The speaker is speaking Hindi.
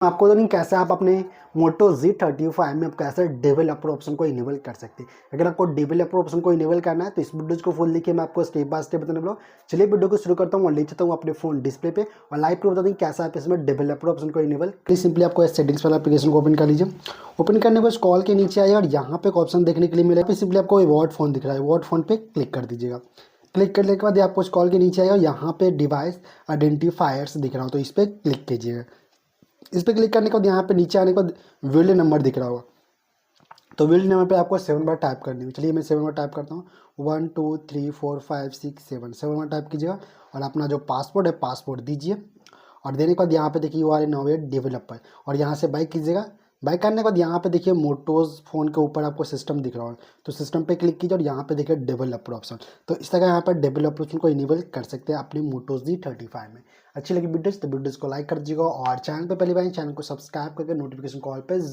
आपको तो नहीं कैसे आप अपने मोटो G35 में आप कैसे डेवलपर ऑप्शन को इनेबल कर सकते हैं। अगर आपको डेवलपर ऑप्शन को इनेबल करना है तो इस वीडियो को फुल देखिए, मैं आपको स्टेप बाय स्टेप बताने वाला हूँ। चलिए वीडियो को शुरू करता हूँ और ले चलता हूँ अपने फोन डिस्प्ले पे और लाइव प्रूफ बताते हैं कैसे आप इसमें डेवलपर ऑप्शन को इनेबल। प्लीज सिंपली आपको सेटिंग्स वाला एप्लीकेशन को ओपन कर लीजिए। ओपन करने के बाद कॉल के नीचे आइए और यहाँ पे एक ऑप्शन देखने के लिए मिलेगा। सिंपली आपको वॉट फोन दिख रहा है, वॉट फोन पे क्लिक कर दीजिएगा। क्लिक करने के बाद आपको कॉल के नीचे आइए और यहाँ पे डिवाइस आइडेंटिफायर्स दिख रहा हो तो इस पर क्लिक कीजिएगा। इस पर क्लिक करने के बाद यहाँ पे नीचे आने के बाद विल्ड नंबर दिख रहा होगा, तो विल्ड नंबर पे आपको 7 बार टाइप करनी है। चलिए मैं 7 बार टाइप करता हूँ। 1 2 3 4 5 6 7 बार टाइप कीजिएगा और अपना जो पासपोर्ट है पासपोर्ट दीजिए। और देने के बाद यहाँ पे देखिए you are a now developer और यहाँ से बाई कीजिएगा। बाई करने के बाद यहाँ पे देखिए मोटोज फ़ोन के ऊपर आपको सिस्टम दिख रहा हो तो सिस्टम पे क्लिक कीजिए और यहाँ पे देखिए डेवलपर ऑप्शन। तो इस तरह यहाँ पर डेवलपर ऑप्शन को इनेबल कर सकते हैं अपनी मोटो G35 में। अच्छी लगी वीडियोस तो वीडियोस को लाइक कर दीजिएगा और चैनल पे पहली बार चैनल को सब्सक्राइब करके नोटिफिकेशन कॉल पे